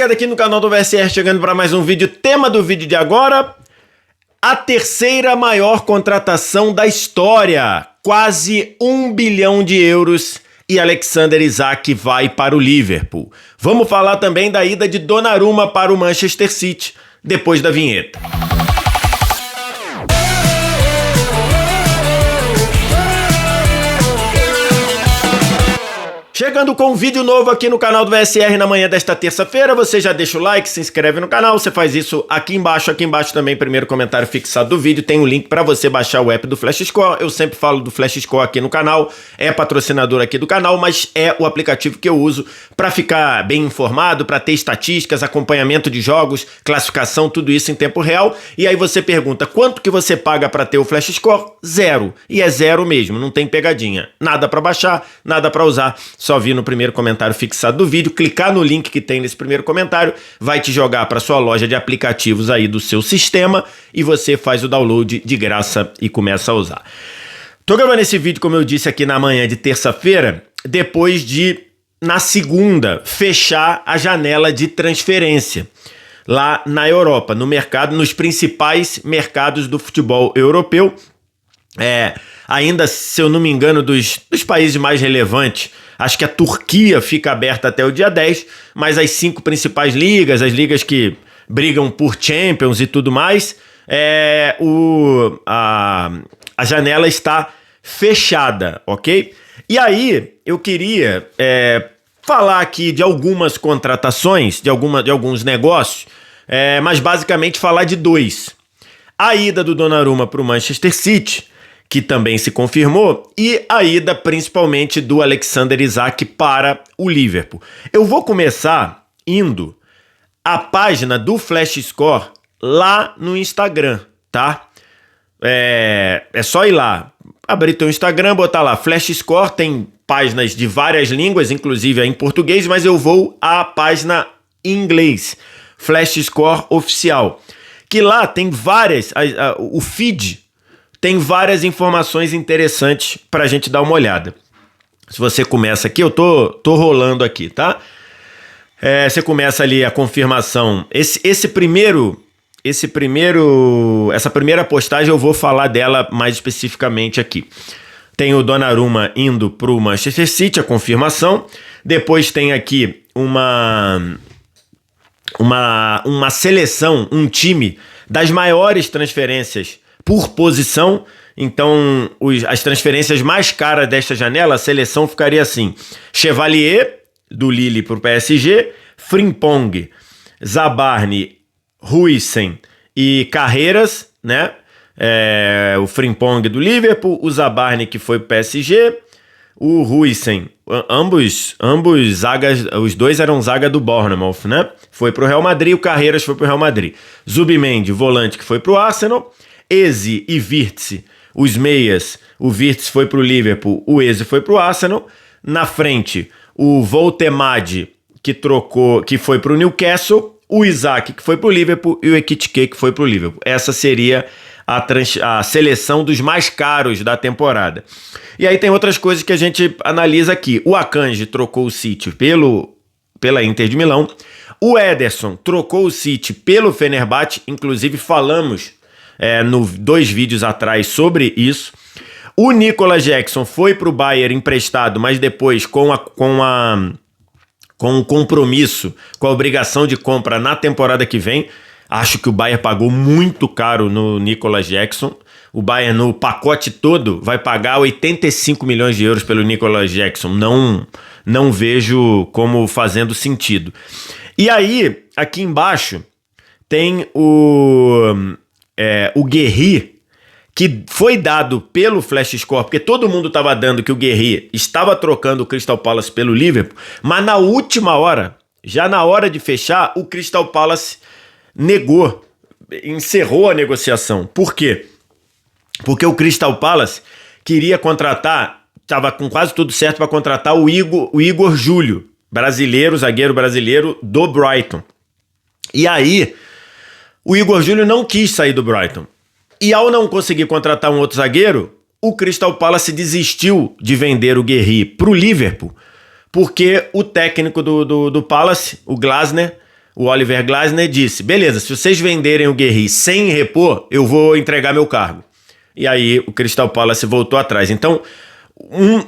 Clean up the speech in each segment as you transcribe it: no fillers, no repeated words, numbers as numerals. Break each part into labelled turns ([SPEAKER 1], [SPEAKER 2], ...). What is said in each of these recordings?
[SPEAKER 1] ligado aqui no canal do VSR, chegando para mais um vídeo. Tema do vídeo de agora: a terceira maior contratação da história. Quase 1 bilhão de euros e Alexander Isak vai para o Liverpool. Vamos falar também da ida de Donnarumma para o Manchester City, depois da vinheta. Chegando com um vídeo novo aqui no canal do VSR na manhã desta terça-feira, você já deixa o like, se inscreve no canal, você faz isso aqui embaixo também, primeiro comentário fixado do vídeo, tem um link para você baixar o app do Flash Score. Eu sempre falo do Flash Score aqui no canal, é patrocinador aqui do canal, mas é o aplicativo que eu uso para ficar bem informado, para ter estatísticas, acompanhamento de jogos, classificação, tudo isso em tempo real. E aí você pergunta, quanto que você paga para ter o Flash Score? Zero. E é zero mesmo, não tem pegadinha. Nada para baixar, nada para usar. Só vir no primeiro comentário fixado do vídeo, clicar no link que tem nesse primeiro comentário, vai te jogar para sua loja de aplicativos aí do seu sistema e você faz o download de graça e começa a usar. Tô gravando esse vídeo, como eu disse, aqui na manhã de terça-feira, depois de, na segunda, fechar a janela de transferência lá na Europa, no mercado, nos principais mercados do futebol europeu. Ainda, se eu não me engano, dos países mais relevantes, acho que a Turquia fica aberta até o dia 10, mas as 5 principais ligas, as ligas que brigam por Champions e tudo mais, a janela está fechada, ok? E aí, eu queria falar aqui de algumas contratações, de alguns negócios, mas basicamente falar de 2. A ida do Donnarumma para o Manchester City, que também se confirmou, e a ida principalmente do Alexander Isak para o Liverpool. Eu vou começar indo à página do Flash Score lá no Instagram, tá? É só ir lá, abrir teu Instagram, botar lá Flash Score, tem páginas de várias línguas, inclusive em português, mas eu vou à página em inglês, Flash Score oficial, que lá tem várias, o feed tem várias informações interessantes pra gente dar uma olhada. Se você começa aqui, eu tô rolando aqui, tá? Você começa ali a confirmação. Essa primeira postagem eu vou falar dela mais especificamente aqui. Tem o Donnarumma indo pro Manchester City, a confirmação. Depois tem aqui uma seleção, um time das maiores transferências por posição. Então, as transferências mais caras desta janela, a seleção ficaria assim: Chevalier, do Lille para o PSG, Frimpong, Zabarni, Huijsen e Carreiras, né? O Frimpong do Liverpool, o Zabarni que foi para o PSG, o Huijsen, ambos zagas, os dois eram zaga do Bournemouth, né? Foi para o Real Madrid, o Carreiras foi para o Real Madrid. Zubimendi, volante, que foi para o Arsenal. Eze e Wirtz, os meias, o Wirtz foi para o Liverpool, o Eze foi para o Arsenal. Na frente, o Voltemade, que foi para o Newcastle, o Isak, que foi para o Liverpool, e o Ekitike, que foi para o Liverpool. Essa seria a seleção dos mais caros da temporada. E aí tem outras coisas que a gente analisa aqui. O Akanji trocou o City pela Inter de Milão. O Ederson trocou o City pelo Fenerbahçe, inclusive falamos 2 vídeos atrás sobre isso. O Nicolas Jackson foi para o Bayern emprestado, mas depois com um compromisso, com a obrigação de compra na temporada que vem. Acho que o Bayern pagou muito caro no Nicolas Jackson. O Bayern, no pacote todo, vai pagar 85 milhões de euros pelo Nicolas Jackson. Não vejo como fazendo sentido. E aí, aqui embaixo, tem o Guerri, que foi dado pelo Flash Score, porque todo mundo estava dando que o Guerri estava trocando o Crystal Palace pelo Liverpool, mas na última hora, já na hora de fechar, o Crystal Palace encerrou a negociação. Por quê? Porque o Crystal Palace queria contratar, estava com quase tudo certo para contratar o Igor Júlio, zagueiro brasileiro do Brighton. E aí, o Igor Júlio não quis sair do Brighton. E ao não conseguir contratar um outro zagueiro, o Crystal Palace desistiu de vender o Guerri para o Liverpool, porque o técnico do Palace, o Glasner, o Oliver Glasner disse, beleza, se vocês venderem o Guerri sem repor, eu vou entregar meu cargo. E aí o Crystal Palace voltou atrás. Então,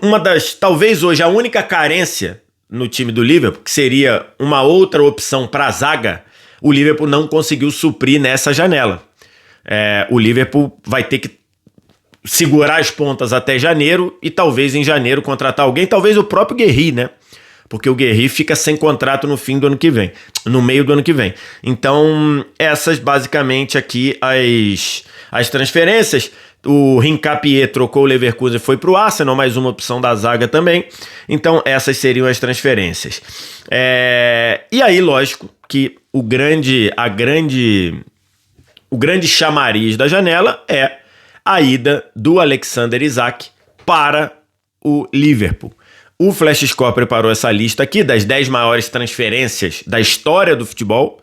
[SPEAKER 1] uma das, talvez hoje, a única carência no time do Liverpool, que seria uma outra opção para a zaga, o Liverpool não conseguiu suprir nessa janela. O Liverpool vai ter que segurar as pontas até janeiro e talvez em janeiro contratar alguém, talvez o próprio Guerri, né? Porque o Guerri fica sem contrato no fim do ano que vem, no meio do ano que vem. Então, essas basicamente aqui as transferências. O Hincapié trocou o Leverkusen e foi para o Arsenal, mais uma opção da zaga também. Então, essas seriam as transferências. E aí, lógico, que o grande chamariz da janela é a ida do Alexander Isak para o Liverpool. O Flash Score preparou essa lista aqui das 10 maiores transferências da história do futebol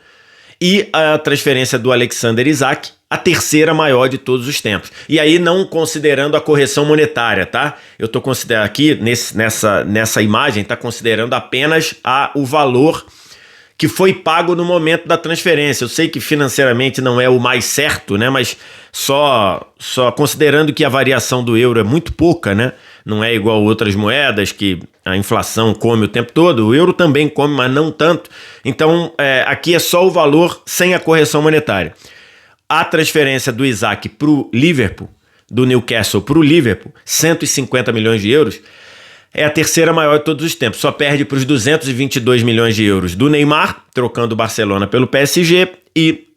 [SPEAKER 1] e a transferência do Alexander Isak, a terceira maior de todos os tempos. E aí não considerando a correção monetária, tá? Eu estou considerando aqui, nessa imagem, está considerando apenas o valor que foi pago no momento da transferência. Eu sei que financeiramente não é o mais certo, né? Mas só considerando que a variação do euro é muito pouca, né? Não é igual outras moedas que a inflação come o tempo todo. O euro também come, mas não tanto. Então, aqui é só o valor sem a correção monetária. A transferência do Isak para o Liverpool, do Newcastle para o Liverpool, 150 milhões de euros, é a terceira maior de todos os tempos. Só perde para os 222 milhões de euros do Neymar, trocando o Barcelona pelo PSG, e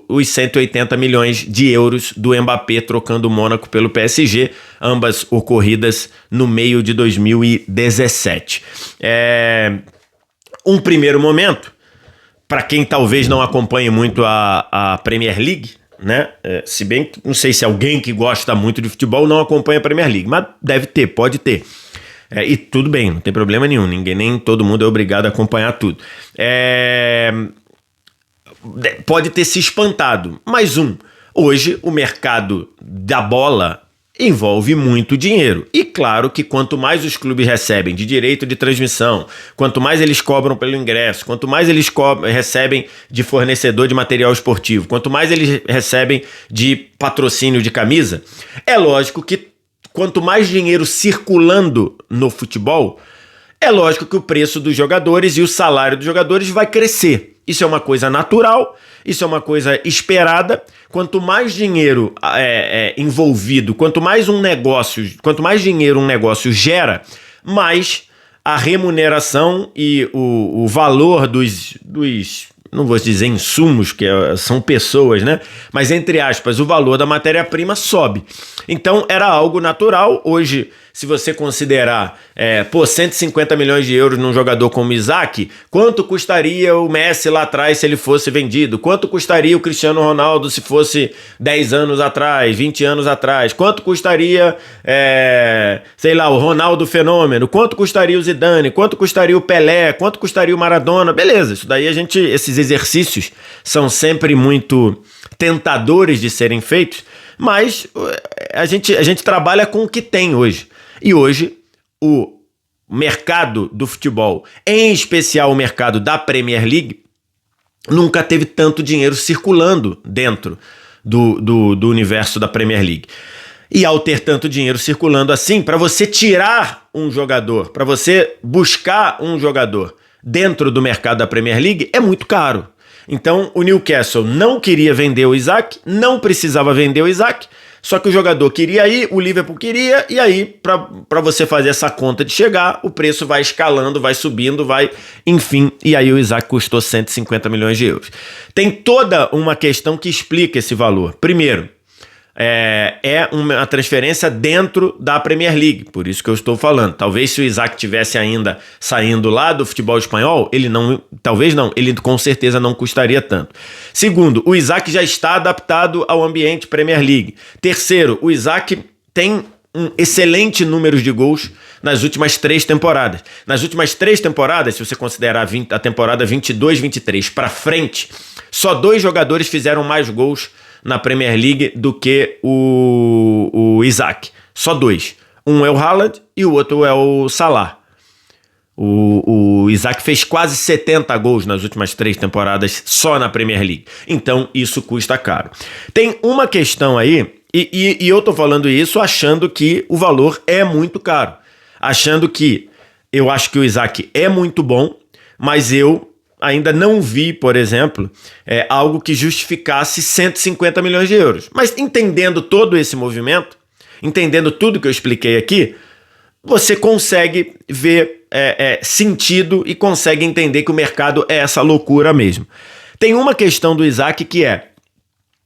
[SPEAKER 1] os 180 milhões de euros do Mbappé, trocando o Mônaco pelo PSG, ambas ocorridas no meio de 2017. Um primeiro momento, para quem talvez não acompanhe muito a Premier League, né? Se bem que não sei se alguém que gosta muito de futebol não acompanha a Premier League, mas deve ter, pode ter. E tudo bem, não tem problema nenhum, nem todo mundo é obrigado a acompanhar tudo. Pode ter se espantado, mas hoje o mercado da bola envolve muito dinheiro. E claro que quanto mais os clubes recebem de direito de transmissão, quanto mais eles cobram pelo ingresso, quanto mais eles recebem de fornecedor de material esportivo, quanto mais eles recebem de patrocínio de camisa, é lógico que quanto mais dinheiro circulando no futebol, é lógico que o preço dos jogadores e o salário dos jogadores vai crescer. Isso é uma coisa natural, isso é uma coisa esperada. Quanto mais dinheiro envolvido, quanto mais dinheiro um negócio gera, mais a remuneração e o valor dos não vou dizer insumos, que são pessoas, né? Mas, entre aspas, o valor da matéria-prima sobe. Então, era algo natural. Hoje, se você considerar 150 milhões de euros num jogador como Isak, quanto custaria o Messi lá atrás se ele fosse vendido? Quanto custaria o Cristiano Ronaldo se fosse 10 anos atrás, 20 anos atrás? Quanto custaria, o Ronaldo Fenômeno? Quanto custaria o Zidane? Quanto custaria o Pelé? Quanto custaria o Maradona? Beleza, isso daí esses exercícios são sempre muito tentadores de serem feitos, mas a gente trabalha com o que tem hoje. E hoje, o mercado do futebol, em especial o mercado da Premier League, nunca teve tanto dinheiro circulando dentro do universo da Premier League. E ao ter tanto dinheiro circulando assim, para você tirar um jogador, para você buscar um jogador dentro do mercado da Premier League, é muito caro. Então, o Newcastle não queria vender o Isak, não precisava vender o Isak, só que o jogador queria ir, o Liverpool queria, e aí, para você fazer essa conta de chegar, o preço vai escalando, vai subindo, enfim, e aí o Isak custou 150 milhões de euros. Tem toda uma questão que explica esse valor. Primeiro, é uma transferência dentro da Premier League, por isso que eu estou falando. Talvez se o Isak tivesse ainda saindo lá do futebol espanhol, ele com certeza não custaria tanto. Segundo, o Isak já está adaptado ao ambiente Premier League. Terceiro, o Isak tem um excelente número de gols nas últimas 3 temporadas. Nas últimas 3 temporadas, se você considerar a temporada 22-23 para frente, só 2 jogadores fizeram mais gols na Premier League do que o Isak. Só 2. Um é o Haaland e o outro é o Salah. O Isaac fez quase 70 gols nas últimas 3 temporadas só na Premier League. Então isso custa caro. Tem uma questão aí, e eu tô falando isso achando que o valor é muito caro. Achando que eu acho que o Isaac é muito bom, mas eu ainda não vi, por exemplo, algo que justificasse 150 milhões de euros. Mas entendendo todo esse movimento, entendendo tudo que eu expliquei aqui, você consegue ver sentido e consegue entender que o mercado é essa loucura mesmo. Tem uma questão do Isaac que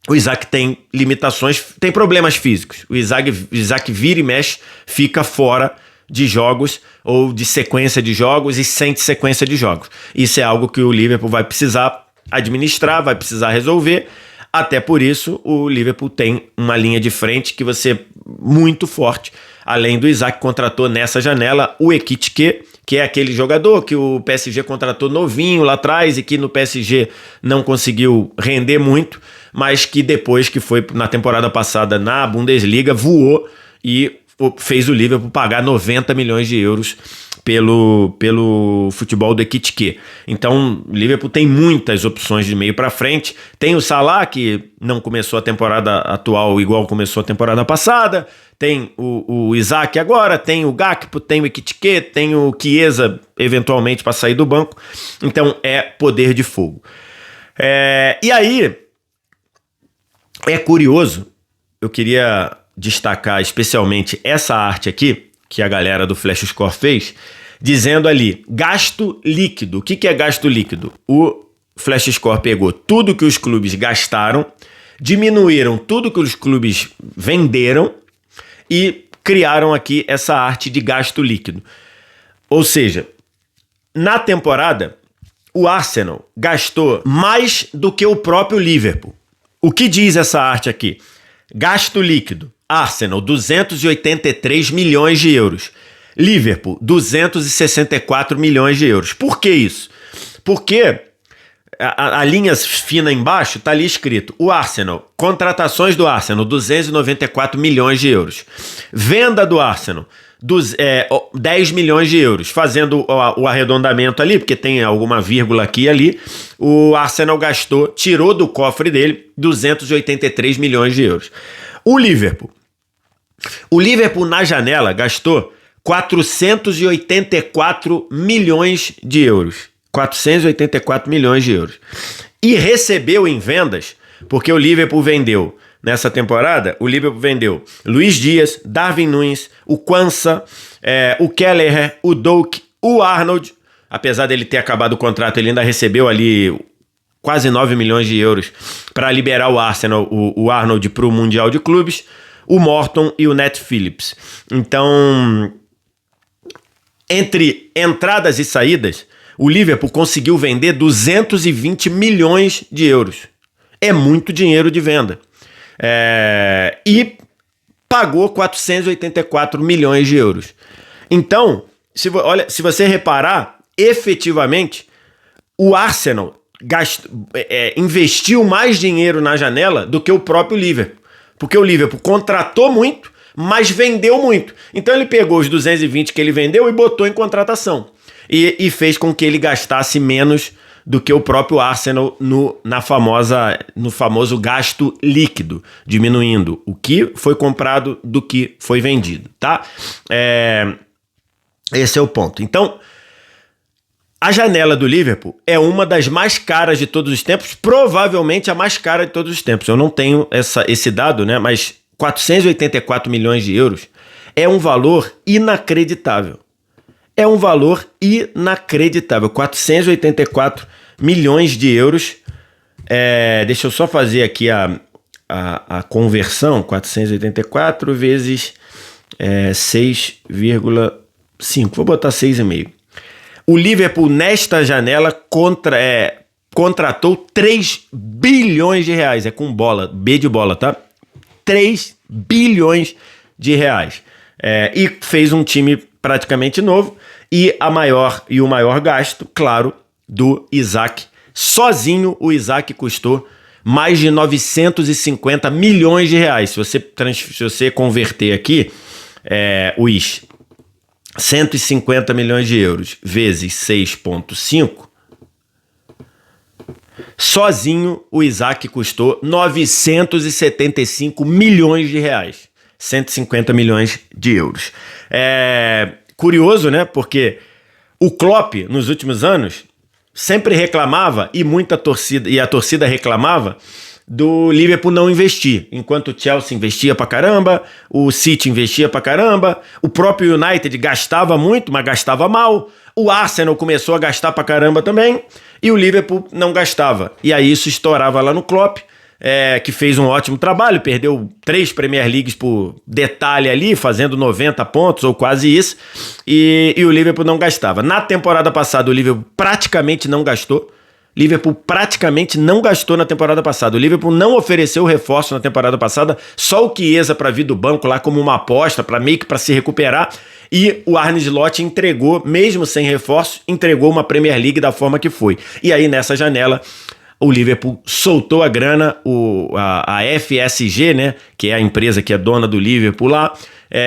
[SPEAKER 1] o Isaac tem limitações, tem problemas físicos. O Isaac vira e mexe, fica fora de jogos ou de sequência de jogos e sente sequência de jogos. Isso é algo que o Liverpool vai precisar administrar, vai precisar resolver. Até por isso, o Liverpool tem uma linha de frente que vai ser muito forte. Além do Isaac, contratou nessa janela o Ekitike, que é aquele jogador que o PSG contratou novinho lá atrás e que no PSG não conseguiu render muito, mas que depois que foi na temporada passada na Bundesliga, voou e fez o Liverpool pagar 90 milhões de euros pelo futebol do Ekitike. Então, o Liverpool tem muitas opções de meio para frente. Tem o Salah, que não começou a temporada atual igual começou a temporada passada. Tem o Isaac agora, tem o Gakpo, tem o Ekitike, tem o Chiesa, eventualmente, para sair do banco. Então, é poder de fogo. E aí, é curioso, eu queria destacar especialmente essa arte aqui, que a galera do Flash Score fez, dizendo ali, gasto líquido. O que é gasto líquido? O Flash Score pegou tudo que os clubes gastaram, diminuíram tudo que os clubes venderam e criaram aqui essa arte de gasto líquido. Ou seja, na temporada, o Arsenal gastou mais do que o próprio Liverpool. O que diz essa arte aqui? Gasto líquido. Arsenal, 283 milhões de euros. Liverpool, 264 milhões de euros. Por que isso? Porque a linha fina embaixo está ali escrito: o Arsenal, contratações do Arsenal, 294 milhões de euros. Venda do Arsenal, 10 milhões de euros. Fazendo o arredondamento ali, porque tem alguma vírgula aqui e ali, o Arsenal gastou, tirou do cofre dele 283 milhões de euros. O Liverpool na janela gastou 484 milhões de euros. 484 milhões de euros. E recebeu em vendas, porque o Liverpool vendeu, nessa temporada, o Liverpool vendeu Luiz Dias, Darwin Núñez, o Quansah, o Kelleher, o Doak, o Arnold. Apesar dele ter acabado o contrato, ele ainda recebeu ali quase 9 milhões de euros para liberar o Arsenal, o Arnold para o Mundial de Clubes, o Morton e o Nat Phillips. Então, entre entradas e saídas, o Liverpool conseguiu vender 220 milhões de euros. É muito dinheiro de venda. E pagou 484 milhões de euros. Então, se você reparar, efetivamente, o Arsenal investiu mais dinheiro na janela do que o próprio Liverpool. Porque o Liverpool contratou muito, mas vendeu muito. Então ele pegou os 220 que ele vendeu e botou em contratação. E fez com que ele gastasse menos do que o próprio Arsenal no famoso gasto líquido, diminuindo o que foi comprado do que foi vendido, tá? Esse é o ponto. Então, a janela do Liverpool é uma das mais caras de todos os tempos, provavelmente a mais cara de todos os tempos. Eu não tenho esse dado, né? Mas 484 milhões de euros é um valor inacreditável. É um valor inacreditável. 484 milhões de euros. Deixa eu só fazer aqui a conversão. 484 vezes 6,5. Vou botar 6,5. O Liverpool, nesta janela, contratou 3 bilhões de reais. É com bola, B de bola, tá? 3 bilhões de reais. E fez um time praticamente novo. E o maior gasto, claro, do Isaac. Sozinho, o Isaac custou mais de 950 milhões de reais. Se você converter aqui os 150 milhões de euros vezes 6,5, sozinho o Isaac custou 975 milhões de reais. 150 milhões de euros. É curioso, né? Porque o Klopp, nos últimos anos, sempre reclamava, e a torcida reclamava, do Liverpool não investir. Enquanto o Chelsea investia pra caramba, o City investia pra caramba, o próprio United gastava muito, mas gastava mal, o Arsenal começou a gastar pra caramba também, e o Liverpool não gastava. E aí isso estourava lá no Klopp, que fez um ótimo trabalho, perdeu 3 Premier Leagues por detalhe ali, fazendo 90 pontos ou quase isso, e o Liverpool não gastava. Na temporada passada o Liverpool praticamente não gastou, na temporada passada. O Liverpool não ofereceu reforço na temporada passada, só o Chiesa para vir do banco lá como uma aposta, para meio que para se recuperar, e o Arne Slot entregou, mesmo sem reforço, entregou uma Premier League da forma que foi. E aí nessa janela o Liverpool soltou a grana, a FSG, né, que é a empresa que é dona do Liverpool lá,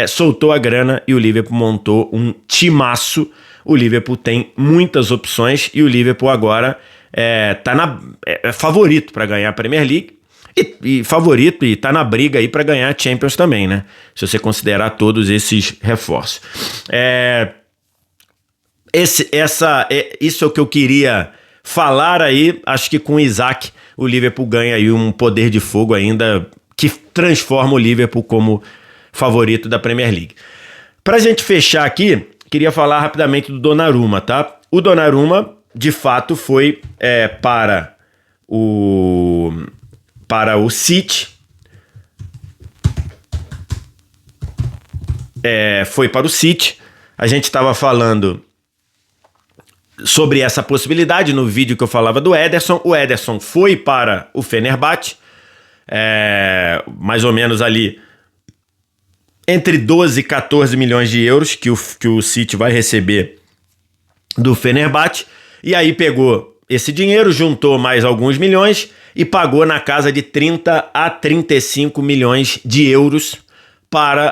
[SPEAKER 1] soltou a grana e o Liverpool montou um timaço. O Liverpool tem muitas opções e o Liverpool agora é favorito para ganhar a Premier League e favorito e tá na briga aí para ganhar a Champions também, né? Se você considerar todos esses reforços. Isso é o que eu queria falar aí. Acho que com o Isaac o Liverpool ganha aí um poder de fogo ainda que transforma o Liverpool como favorito da Premier League. Pra gente fechar aqui, queria falar rapidamente do Donnarumma, tá? O Donnarumma, de fato, foi para o City. Foi para o City. A gente estava falando sobre essa possibilidade no vídeo que eu falava do Ederson. O Ederson foi para o Fenerbahçe, mais ou menos ali entre 12 e 14 milhões de euros que o City vai receber do Fenerbahçe. E aí pegou esse dinheiro, juntou mais alguns milhões e pagou na casa de 30 a 35 milhões de euros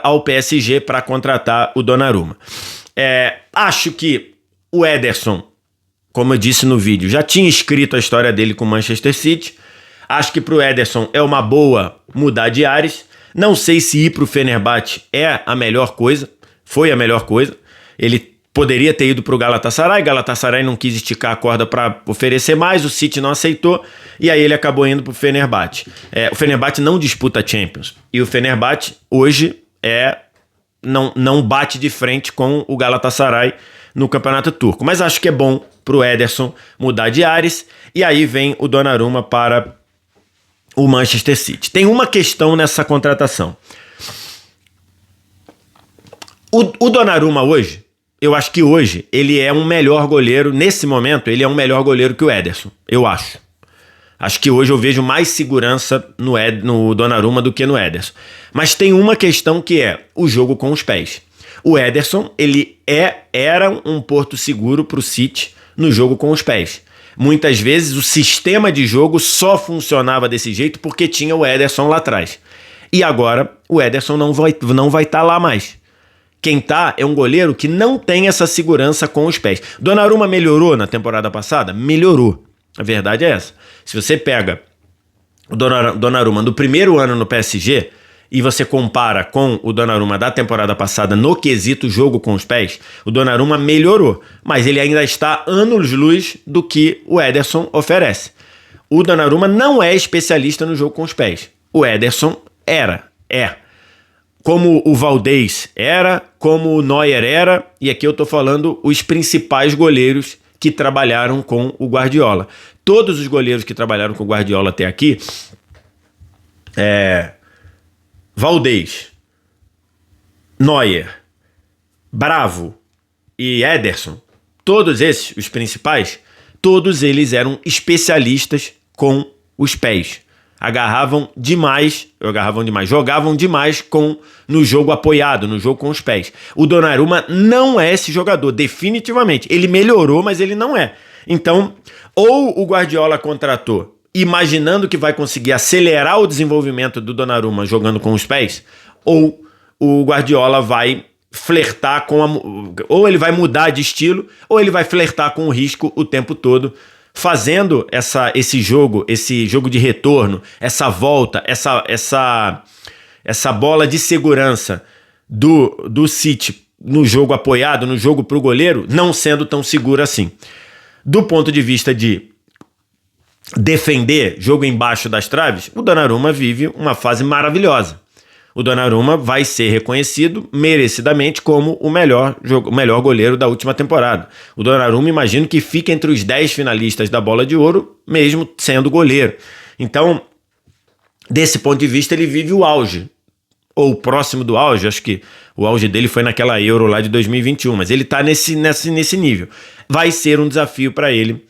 [SPEAKER 1] ao PSG para contratar o Donnarumma. Acho que o Ederson, como eu disse no vídeo, já tinha escrito a história dele com o Manchester City. Acho que para o Ederson é uma boa mudar de ares. Não sei se ir para o Fenerbahçe é a melhor coisa, foi a melhor coisa. Ele poderia ter ido para o Galatasaray não quis esticar a corda para oferecer mais, o City não aceitou, e aí ele acabou indo para o Fenerbahçe. O Fenerbahçe não disputa Champions, e o Fenerbahçe hoje não bate de frente com o Galatasaray no Campeonato Turco. Mas acho que é bom para o Ederson mudar de ares, e aí vem o Donnarumma para o Manchester City. Tem uma questão nessa contratação. O Donnarumma hoje, eu acho que hoje ele é um melhor goleiro, nesse momento ele é um melhor goleiro que o Ederson, eu acho. Acho que hoje eu vejo mais segurança no Donnarumma do que no Ederson. Mas tem uma questão que é o jogo com os pés. O Ederson, ele era um porto seguro para o City no jogo com os pés. Muitas vezes o sistema de jogo só funcionava desse jeito porque tinha o Ederson lá atrás. E agora o Ederson não vai estar lá mais. Quem tá é um goleiro que não tem essa segurança com os pés. Donnarumma melhorou na temporada passada? Melhorou. A verdade é essa. Se você pega o Donnarumma do primeiro ano no PSG e você compara com o Donnarumma da temporada passada no quesito jogo com os pés, o Donnarumma melhorou, mas ele ainda está anos-luz do que o Ederson oferece. O Donnarumma não é especialista no jogo com os pés. O Ederson é. Como o Valdez era, como o Neuer era, e aqui eu tô falando os principais goleiros que trabalharam com o Guardiola. Todos os goleiros que trabalharam com o Guardiola até aqui, Valdez, Neuer, Bravo e Ederson, todos esses, os principais, todos eles eram especialistas com os pés. Jogavam demais no jogo apoiado, no jogo com os pés. O Donnarumma não é esse jogador, definitivamente. Ele melhorou, mas ele não é. Então, ou o Guardiola contratou imaginando que vai conseguir acelerar o desenvolvimento do Donnarumma jogando com os pés, ou o Guardiola vai flertar com ou ele vai mudar de estilo, ou ele vai flertar com o risco o tempo todo, fazendo esse jogo de retorno, essa volta, essa bola de segurança do City no jogo apoiado, no jogo pro goleiro, não sendo tão seguro assim. Do ponto de vista de defender jogo embaixo das traves, o Donnarumma vive uma fase maravilhosa. O Donnarumma vai ser reconhecido merecidamente como o melhor goleiro da última temporada. O Donnarumma, imagino que fica entre os 10 finalistas da Bola de Ouro, mesmo sendo goleiro. Então, desse ponto de vista, ele vive o auge, ou próximo do auge. Acho que o auge dele foi naquela Euro lá de 2021, mas ele está nesse nível. Vai ser um desafio para ele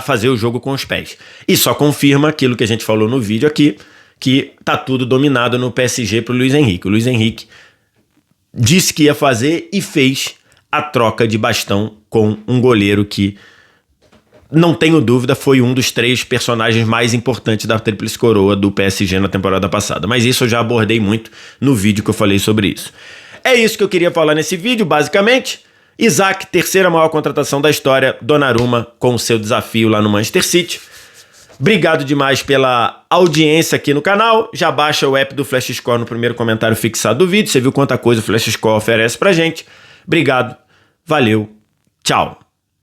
[SPEAKER 1] fazer o jogo com os pés. E só confirma aquilo que a gente falou no vídeo aqui, que tá tudo dominado no PSG pro Luiz Henrique. O Luiz Henrique disse que ia fazer e fez a troca de bastão com um goleiro que, não tenho dúvida, foi um dos 3 personagens mais importantes da Tríplice Coroa do PSG na temporada passada. Mas isso eu já abordei muito no vídeo que eu falei sobre isso. É isso que eu queria falar nesse vídeo, basicamente. Isaac, terceira maior contratação da história, Donnarumma com o seu desafio lá no Manchester City. Obrigado demais pela audiência aqui no canal. Já baixa o app do Flash Score no primeiro comentário fixado do vídeo. Você viu quanta coisa o Flash Score oferece pra gente. Obrigado, valeu, tchau.